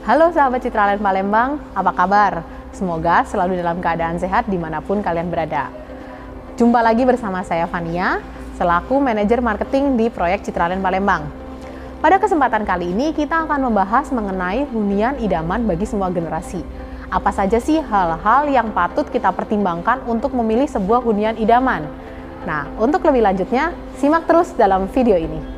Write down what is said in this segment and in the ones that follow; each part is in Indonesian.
Halo sahabat Citraland Palembang, apa kabar? Semoga selalu dalam keadaan sehat dimanapun kalian berada. Jumpa lagi bersama saya Fania, selaku manajer marketing di proyek Citraland Palembang. Pada kesempatan kali ini kita akan membahas mengenai hunian idaman bagi semua generasi. Apa saja sih hal-hal yang patut kita pertimbangkan untuk memilih sebuah hunian idaman? Nah, untuk lebih lanjutnya, simak terus dalam video ini.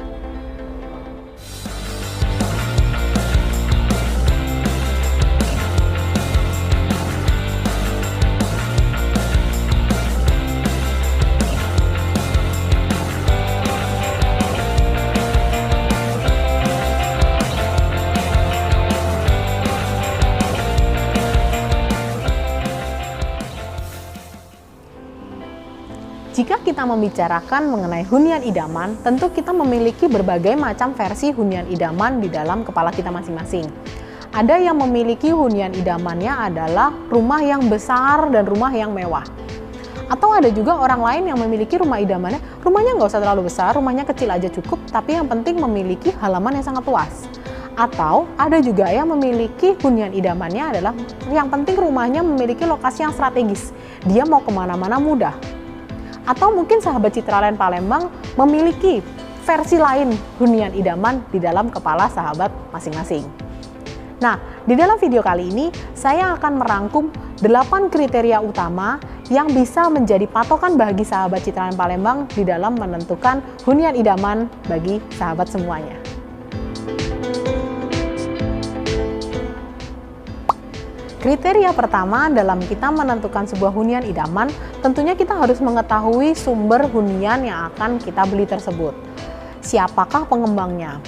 Jika kita membicarakan mengenai hunian idaman, tentu kita memiliki berbagai macam versi hunian idaman di dalam kepala kita masing-masing. Ada yang memiliki hunian idamannya adalah rumah yang besar dan rumah yang mewah. Atau ada juga orang lain yang memiliki rumah idamannya, rumahnya nggak usah terlalu besar, rumahnya kecil aja cukup, tapi yang penting memiliki halaman yang sangat luas. Atau ada juga yang memiliki hunian idamannya adalah yang penting rumahnya memiliki lokasi yang strategis, dia mau kemana-mana mudah. Atau mungkin sahabat Citraland Palembang memiliki versi lain hunian idaman di dalam kepala sahabat masing-masing. Nah, di dalam video kali ini saya akan merangkum 8 kriteria utama yang bisa menjadi patokan bagi sahabat Citraland Palembang di dalam menentukan hunian idaman bagi sahabat semuanya. Kriteria pertama dalam kita menentukan sebuah hunian idaman, tentunya kita harus mengetahui sumber hunian yang akan kita beli tersebut. Siapakah pengembangnya?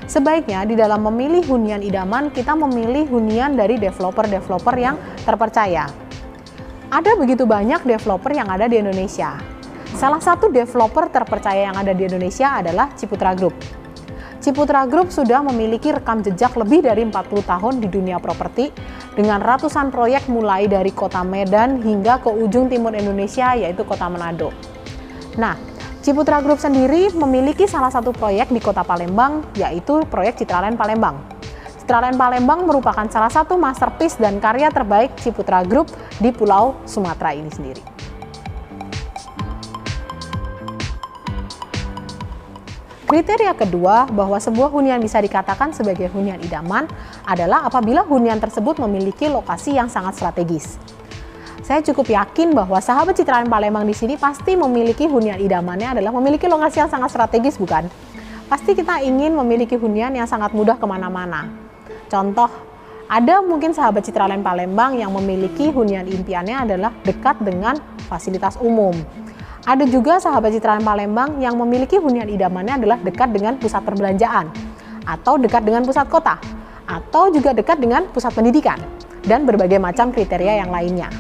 Sebaiknya di dalam memilih hunian idaman, kita memilih hunian dari developer-developer yang terpercaya. Ada begitu banyak developer yang ada di Indonesia. Salah satu developer terpercaya yang ada di Indonesia adalah Ciputra Group. Ciputra Group sudah memiliki rekam jejak lebih dari 40 tahun di dunia properti dengan ratusan proyek mulai dari kota Medan hingga ke ujung timur Indonesia yaitu kota Manado. Nah, Ciputra Group sendiri memiliki salah satu proyek di kota Palembang yaitu proyek Citraland Palembang. Citraland Palembang merupakan salah satu masterpiece dan karya terbaik Ciputra Group di Pulau Sumatera ini sendiri. Kriteria kedua bahwa sebuah hunian bisa dikatakan sebagai hunian idaman adalah apabila hunian tersebut memiliki lokasi yang sangat strategis. Saya cukup yakin bahwa sahabat Citraland Palembang di sini pasti memiliki hunian idamannya adalah memiliki lokasi yang sangat strategis, bukan? Pasti kita ingin memiliki hunian yang sangat mudah kemana-mana. Contoh, ada mungkin sahabat Citraland Palembang yang memiliki hunian impiannya adalah dekat dengan fasilitas umum. Ada juga sahabat Citraland Palembang yang memiliki hunian idamannya adalah dekat dengan pusat perbelanjaan, atau dekat dengan pusat kota, atau juga dekat dengan pusat pendidikan, dan berbagai macam kriteria yang lainnya.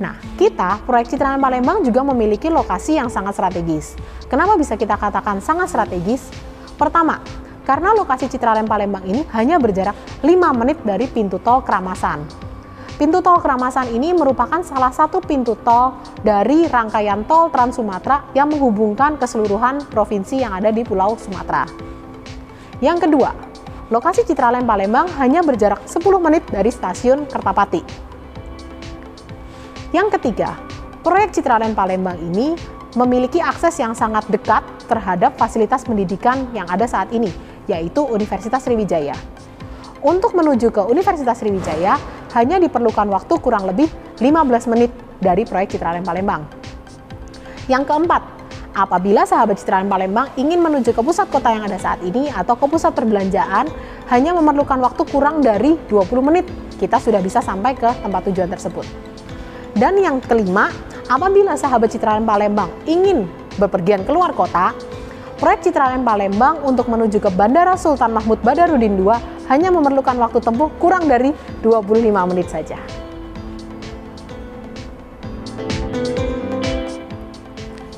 Nah, kita, proyek Citraland Palembang juga memiliki lokasi yang sangat strategis. Kenapa bisa kita katakan sangat strategis? Pertama, karena lokasi Citraland Palembang ini hanya berjarak 5 menit dari pintu tol Keramasan. Pintu tol Keramasan ini merupakan salah satu pintu tol dari rangkaian tol Trans Sumatera yang menghubungkan keseluruhan provinsi yang ada di Pulau Sumatera. Yang kedua, lokasi Citraland Palembang hanya berjarak 10 menit dari stasiun Kertapati. Yang ketiga, proyek Citraland Palembang ini memiliki akses yang sangat dekat terhadap fasilitas pendidikan yang ada saat ini, yaitu Universitas Sriwijaya. Untuk menuju ke Universitas Sriwijaya, hanya diperlukan waktu kurang lebih 15 menit dari proyek Citraland Palembang. Yang keempat, apabila sahabat Citraland Palembang ingin menuju ke pusat kota yang ada saat ini atau ke pusat perbelanjaan, hanya memerlukan waktu kurang dari 20 menit, kita sudah bisa sampai ke tempat tujuan tersebut. Dan yang kelima, apabila sahabat Citraland Palembang ingin bepergian keluar kota, proyek Citraland Palembang untuk menuju ke Bandara Sultan Mahmud Badarudin II hanya memerlukan waktu tempuh kurang dari 25 menit saja.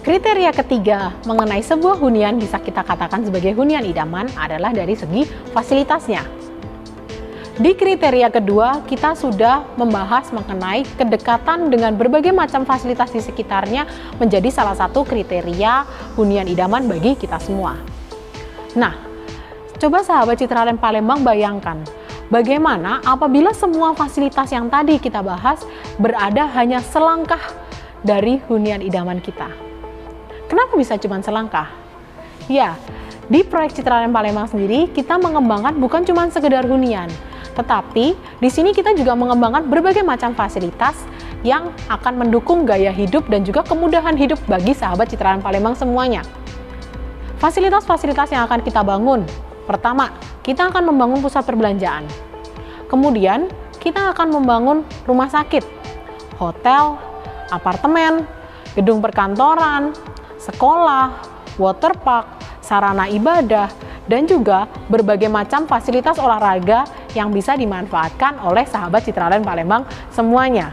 Kriteria ketiga mengenai sebuah hunian bisa kita katakan sebagai hunian idaman adalah dari segi fasilitasnya. Di kriteria kedua, kita sudah membahas mengenai kedekatan dengan berbagai macam fasilitas di sekitarnya menjadi salah satu kriteria hunian idaman bagi kita semua. Nah, coba sahabat Citraland Palembang bayangkan, Bagaimana apabila semua fasilitas yang tadi kita bahas berada hanya selangkah dari hunian idaman kita? Kenapa bisa cuma selangkah? Ya, di proyek Citraland Palembang sendiri kita mengembangkan bukan cuma sekedar hunian, tetapi di sini kita juga mengembangkan berbagai macam fasilitas yang akan mendukung gaya hidup dan juga kemudahan hidup bagi sahabat Citraland Palembang semuanya. Fasilitas-fasilitas yang akan kita bangun, pertama, kita akan membangun pusat perbelanjaan. Kemudian, kita akan membangun rumah sakit, hotel, apartemen, gedung perkantoran, sekolah, waterpark, sarana ibadah, dan juga berbagai macam fasilitas olahraga yang bisa dimanfaatkan oleh sahabat Citraland Palembang semuanya.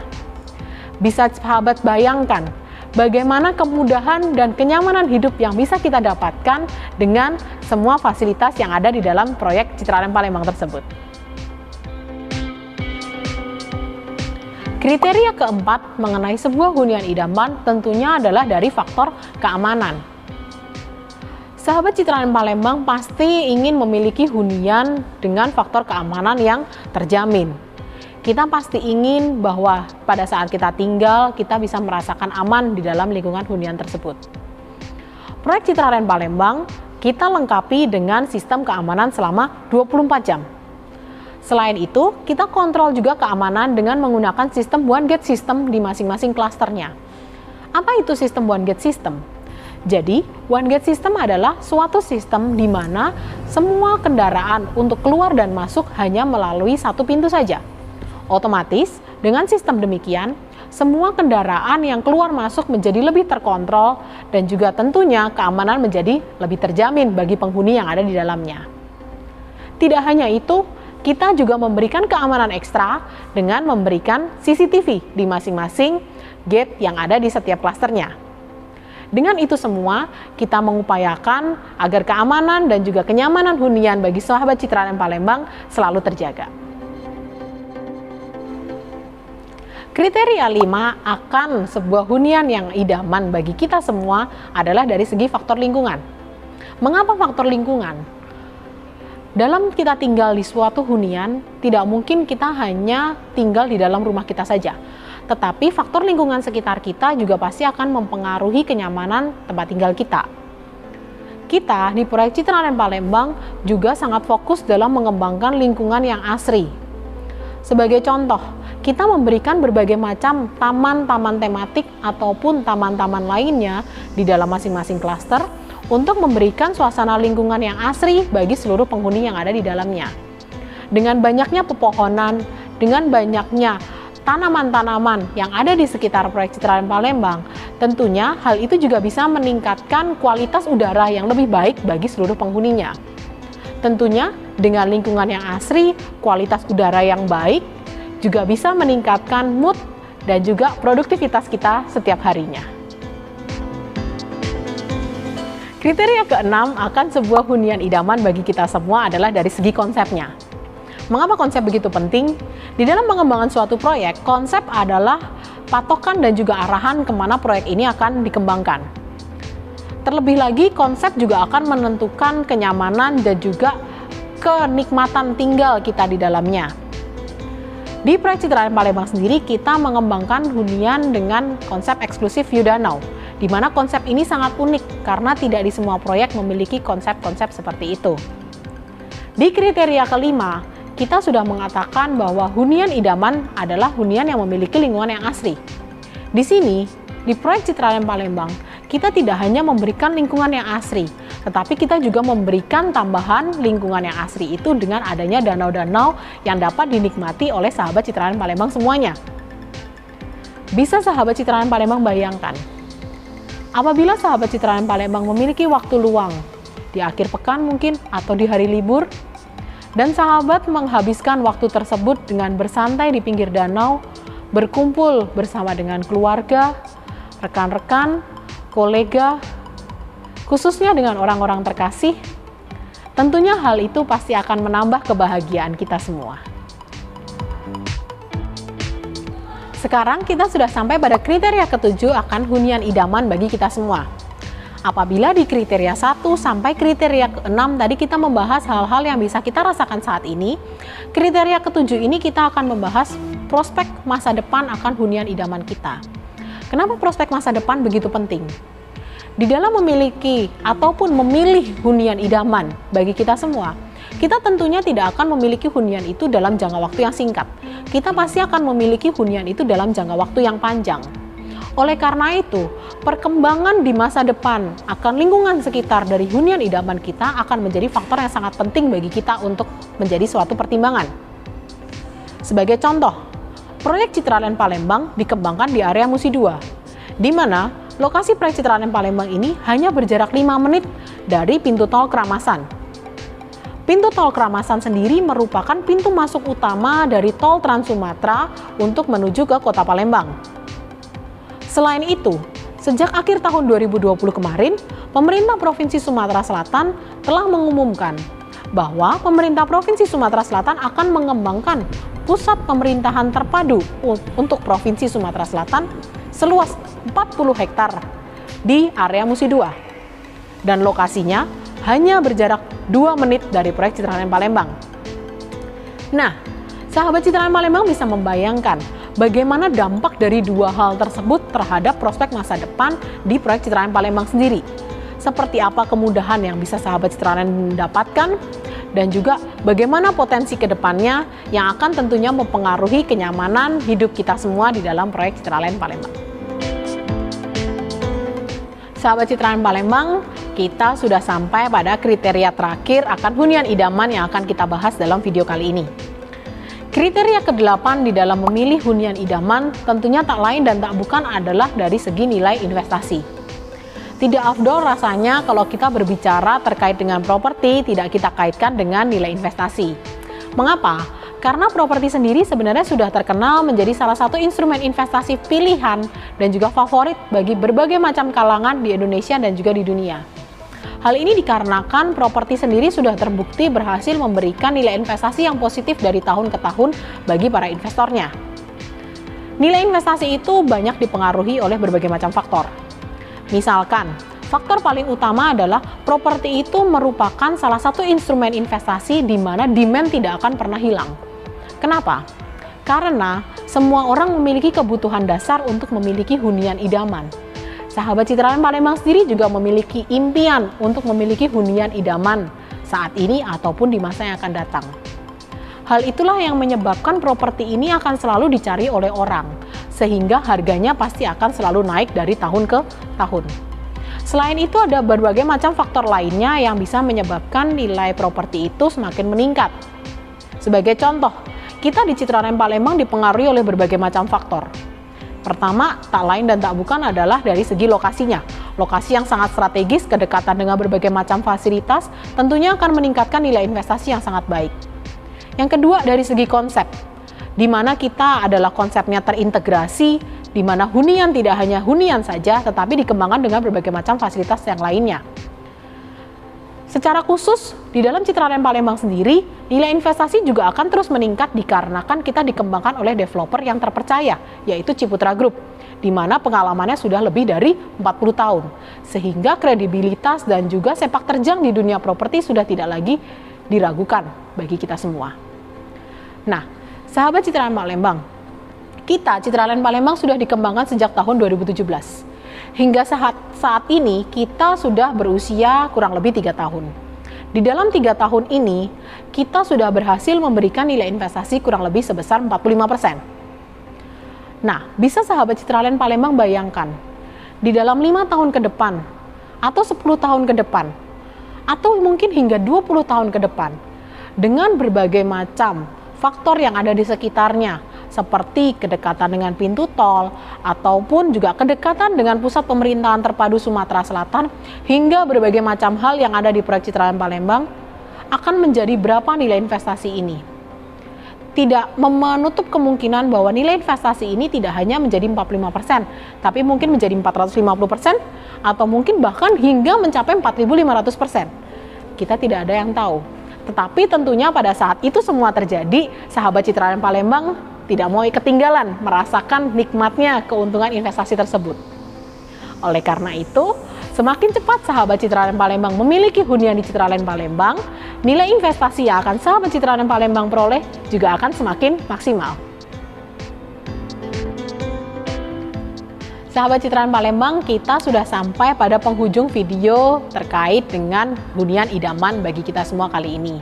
Bisa sahabat bayangkan bagaimana kemudahan dan kenyamanan hidup yang bisa kita dapatkan dengan semua fasilitas yang ada di dalam proyek Citraland Palembang tersebut. Kriteria keempat mengenai sebuah hunian idaman tentunya adalah dari faktor keamanan. Sahabat Citraland Palembang pasti ingin memiliki hunian dengan faktor keamanan yang terjamin. Kita pasti ingin bahwa pada saat kita tinggal, kita bisa merasakan aman di dalam lingkungan hunian tersebut. Proyek Citraland Palembang kita lengkapi dengan sistem keamanan selama 24 jam. Selain itu, kita kontrol juga keamanan dengan menggunakan sistem one gate system di masing-masing klasternya. Apa itu sistem one gate system? Jadi, one gate system adalah suatu sistem di mana semua kendaraan untuk keluar dan masuk hanya melalui satu pintu saja. Otomatis, dengan sistem demikian, semua kendaraan yang keluar masuk menjadi lebih terkontrol dan juga tentunya keamanan menjadi lebih terjamin bagi penghuni yang ada di dalamnya. Tidak hanya itu, kita juga memberikan keamanan ekstra dengan memberikan CCTV di masing-masing gate yang ada di setiap klasternya. Dengan itu semua, kita mengupayakan agar keamanan dan juga kenyamanan hunian bagi sahabat Citraland Palembang selalu terjaga. Kriteria 5 akan sebuah hunian yang idaman bagi kita semua adalah dari segi faktor lingkungan. Mengapa faktor lingkungan? Dalam kita tinggal di suatu hunian, tidak mungkin kita hanya tinggal di dalam rumah kita saja. Tetapi faktor lingkungan sekitar kita juga pasti akan mempengaruhi kenyamanan tempat tinggal kita. Kita di proyek Citraland Palembang juga sangat fokus dalam mengembangkan lingkungan yang asri. Sebagai contoh, kita memberikan berbagai macam taman-taman tematik ataupun taman-taman lainnya di dalam masing-masing klaster untuk memberikan suasana lingkungan yang asri bagi seluruh penghuni yang ada di dalamnya. Dengan banyaknya pepohonan, dengan banyaknya tanaman-tanaman yang ada di sekitar proyek Citraland Palembang, tentunya hal itu juga bisa meningkatkan kualitas udara yang lebih baik bagi seluruh penghuninya. Tentunya dengan lingkungan yang asri, kualitas udara yang baik, juga bisa meningkatkan mood dan juga produktivitas kita setiap harinya. Kriteria keenam akan sebuah hunian idaman bagi kita semua adalah dari segi konsepnya. Mengapa konsep begitu penting? Di dalam pengembangan suatu proyek, konsep adalah patokan dan juga arahan kemana proyek ini akan dikembangkan. Terlebih lagi, konsep juga akan menentukan kenyamanan dan juga kenikmatan tinggal kita di dalamnya. Di proyek Citraland Palembang sendiri, kita mengembangkan hunian dengan konsep eksklusif view danau, di mana konsep ini sangat unik karena tidak di semua proyek memiliki konsep-konsep seperti itu. Di kriteria kelima, kita sudah mengatakan bahwa hunian idaman adalah hunian yang memiliki lingkungan yang asri. Di sini, di proyek Citraland Palembang, kita tidak hanya memberikan lingkungan yang asri, tetapi kita juga memberikan tambahan lingkungan yang asri itu dengan adanya danau-danau yang dapat dinikmati oleh sahabat Citraland Palembang semuanya. Bisa sahabat Citraland Palembang bayangkan, apabila sahabat Citraland Palembang memiliki waktu luang di akhir pekan mungkin atau di hari libur, dan sahabat menghabiskan waktu tersebut dengan bersantai di pinggir danau, berkumpul bersama dengan keluarga, rekan-rekan, kolega, khususnya dengan orang-orang terkasih, tentunya hal itu pasti akan menambah kebahagiaan kita semua. Sekarang kita sudah sampai pada kriteria ketujuh akan hunian idaman bagi kita semua. Apabila di kriteria 1 sampai kriteria ke-6 tadi kita membahas hal-hal yang bisa kita rasakan saat ini, kriteria ke-7 ini kita akan membahas prospek masa depan akan hunian idaman kita. Kenapa prospek masa depan begitu penting? Di dalam memiliki ataupun memilih hunian idaman bagi kita semua, kita tentunya tidak akan memiliki hunian itu dalam jangka waktu yang singkat. Kita pasti akan memiliki hunian itu dalam jangka waktu yang panjang. Oleh karena itu, perkembangan di masa depan akan lingkungan sekitar dari hunian idaman kita akan menjadi faktor yang sangat penting bagi kita untuk menjadi suatu pertimbangan. Sebagai contoh, proyek Citraland Palembang dikembangkan di area Musi 2, di mana lokasi proyek Citraland Palembang ini hanya berjarak 5 menit dari pintu tol Keramasan. Pintu tol Keramasan sendiri merupakan pintu masuk utama dari tol Trans Sumatera untuk menuju ke Kota Palembang. Selain itu, sejak akhir tahun 2020 kemarin, pemerintah Provinsi Sumatera Selatan telah mengumumkan bahwa pemerintah Provinsi Sumatera Selatan akan mengembangkan pusat pemerintahan terpadu untuk Provinsi Sumatera Selatan seluas 40 hektar di area Musi 2. Dan lokasinya hanya berjarak 2 menit dari proyek Citraland Palembang. Nah, sahabat Citraland Palembang bisa membayangkan bagaimana dampak dari dua hal tersebut terhadap prospek masa depan di proyek Citraland Palembang sendiri. Seperti apa kemudahan yang bisa sahabat Citraland mendapatkan, dan juga bagaimana potensi kedepannya yang akan tentunya mempengaruhi kenyamanan hidup kita semua di dalam proyek Citraland Palembang. Sahabat Citraland Palembang, kita sudah sampai pada kriteria terakhir akan hunian idaman yang akan kita bahas dalam video kali ini. Kriteria ke-8 di dalam memilih hunian idaman tentunya tak lain dan tak bukan adalah dari segi nilai investasi. Tidak afdol rasanya kalau kita berbicara terkait dengan properti tidak kita kaitkan dengan nilai investasi. Mengapa? Karena properti sendiri sebenarnya sudah terkenal menjadi salah satu instrumen investasi pilihan dan juga favorit bagi berbagai macam kalangan di Indonesia dan juga di dunia. Hal ini dikarenakan properti sendiri sudah terbukti berhasil memberikan nilai investasi yang positif dari tahun ke tahun bagi para investornya. Nilai investasi itu banyak dipengaruhi oleh berbagai macam faktor. Misalkan, faktor paling utama adalah properti itu merupakan salah satu instrumen investasi di mana demand tidak akan pernah hilang. Kenapa? Karena semua orang memiliki kebutuhan dasar untuk memiliki hunian idaman. Sahabat Citraland Palembang sendiri juga memiliki impian untuk memiliki hunian idaman saat ini ataupun di masa yang akan datang. Hal itulah yang menyebabkan properti ini akan selalu dicari oleh orang, sehingga harganya pasti akan selalu naik dari tahun ke tahun. Selain itu ada berbagai macam faktor lainnya yang bisa menyebabkan nilai properti itu semakin meningkat. Sebagai contoh, kita di Citraland Palembang dipengaruhi oleh berbagai macam faktor. Pertama, tak lain dan tak bukan adalah dari segi lokasinya. Lokasi yang sangat strategis, kedekatan dengan berbagai macam fasilitas, tentunya akan meningkatkan nilai investasi yang sangat baik. Yang kedua, dari segi konsep, di mana kita adalah konsepnya terintegrasi, di mana hunian tidak hanya hunian saja, tetapi dikembangkan dengan berbagai macam fasilitas yang lainnya. Secara khusus, di dalam Citraland Palembang sendiri, nilai investasi juga akan terus meningkat dikarenakan kita dikembangkan oleh developer yang terpercaya, yaitu Ciputra Group, di mana pengalamannya sudah lebih dari 40 tahun. Sehingga kredibilitas dan juga sepak terjang di dunia properti sudah tidak lagi diragukan bagi kita semua. Nah, sahabat Citraland Palembang, kita Citraland Palembang sudah dikembangkan sejak tahun 2017. Hingga saat ini kita sudah berusia kurang lebih 3 tahun. Di dalam 3 tahun ini, kita sudah berhasil memberikan nilai investasi kurang lebih sebesar 45%. Nah, bisa sahabat Citraland Palembang bayangkan, di dalam 5 tahun ke depan, atau 10 tahun ke depan, atau mungkin hingga 20 tahun ke depan, dengan berbagai macam faktor yang ada di sekitarnya, seperti kedekatan dengan pintu tol, ataupun juga kedekatan dengan pusat pemerintahan terpadu Sumatera Selatan, hingga berbagai macam hal yang ada di proyek Citraland Palembang, akan menjadi berapa nilai investasi ini. Tidak menutup kemungkinan bahwa nilai investasi ini tidak hanya menjadi 45%, tapi mungkin menjadi 450%, atau mungkin bahkan hingga mencapai 4.500%. Kita tidak ada yang tahu. Tetapi tentunya pada saat itu semua terjadi, sahabat Citraland Palembang tidak mau ketinggalan merasakan nikmatnya keuntungan investasi tersebut. Oleh karena itu, Semakin cepat sahabat Citraland Palembang memiliki hunian di Citraland Palembang, nilai investasi yang akan sahabat Citraland Palembang peroleh juga akan semakin maksimal. Sahabat Citraland Palembang, kita sudah sampai pada penghujung video terkait dengan hunian idaman bagi kita semua kali ini.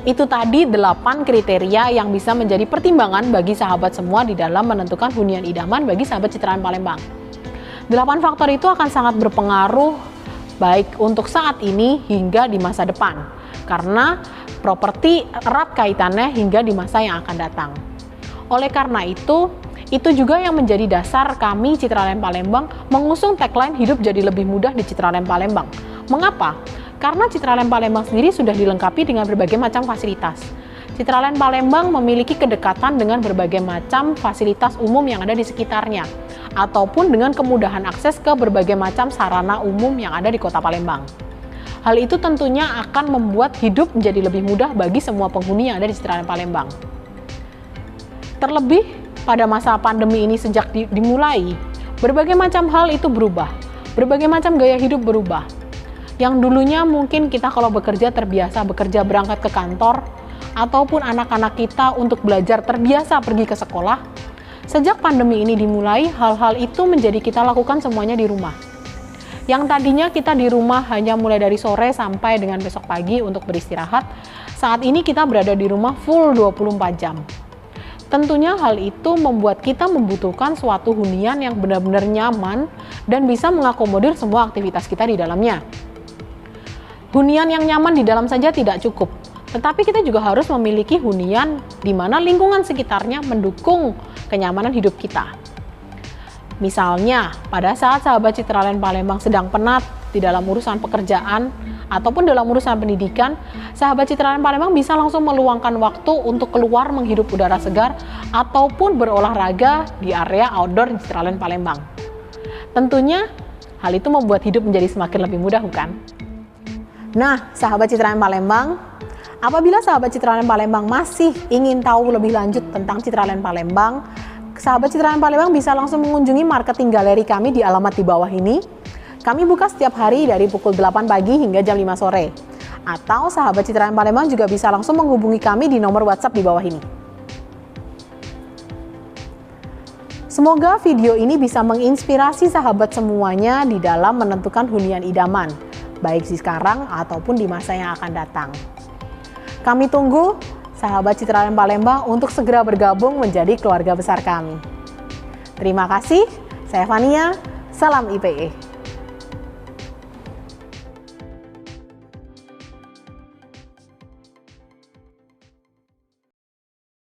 Itu tadi 8 kriteria yang bisa menjadi pertimbangan bagi sahabat semua di dalam menentukan hunian idaman bagi sahabat Citraland Palembang. 8 faktor itu akan sangat berpengaruh baik untuk saat ini hingga di masa depan, karena properti erat kaitannya hingga di masa yang akan datang. Oleh karena itu juga yang menjadi dasar kami Citraland Palembang mengusung tagline hidup jadi lebih mudah di Citraland Palembang. Mengapa? Karena Citraland Palembang sendiri sudah dilengkapi dengan berbagai macam fasilitas. Citraland Palembang memiliki kedekatan dengan berbagai macam fasilitas umum yang ada di sekitarnya, ataupun dengan kemudahan akses ke berbagai macam sarana umum yang ada di kota Palembang. Hal itu tentunya akan membuat hidup menjadi lebih mudah bagi semua penghuni yang ada di Citraland Palembang. Terlebih pada masa pandemi ini sejak dimulai, berbagai macam hal itu berubah, berbagai macam gaya hidup berubah. Yang dulunya mungkin kita kalau bekerja terbiasa bekerja berangkat ke kantor, ataupun anak-anak kita untuk belajar terbiasa pergi ke sekolah. Sejak pandemi ini dimulai, hal-hal itu menjadi kita lakukan semuanya di rumah. Yang tadinya kita di rumah hanya mulai dari sore sampai dengan besok pagi untuk beristirahat, saat ini kita berada di rumah full 24 jam. Tentunya hal itu membuat kita membutuhkan suatu hunian yang benar-benar nyaman dan bisa mengakomodir semua aktivitas kita di dalamnya. Hunian yang nyaman di dalam saja tidak cukup, tetapi kita juga harus memiliki hunian di mana lingkungan sekitarnya mendukung kenyamanan hidup kita. Misalnya, pada saat sahabat Citraland Palembang sedang penat di dalam urusan pekerjaan ataupun dalam urusan pendidikan, sahabat Citraland Palembang bisa langsung meluangkan waktu untuk keluar menghirup udara segar ataupun berolahraga di area outdoor di Citraland Palembang. Tentunya, hal itu membuat hidup menjadi semakin lebih mudah, bukan? Nah, sahabat Citraland Palembang, apabila sahabat Citraland Palembang masih ingin tahu lebih lanjut tentang Citraland Palembang, sahabat Citraland Palembang bisa langsung mengunjungi marketing galeri kami di alamat di bawah ini. Kami buka setiap hari dari pukul 8 pagi hingga jam 5 sore. Atau sahabat Citraland Palembang juga bisa langsung menghubungi kami di nomor WhatsApp di bawah ini. Semoga video ini bisa menginspirasi sahabat semuanya di dalam menentukan hunian idaman, baik sekarang ataupun di masa yang akan datang. Kami tunggu sahabat Citraland Palembang untuk segera bergabung menjadi keluarga besar kami. Terima kasih, saya Fania, salam IPE.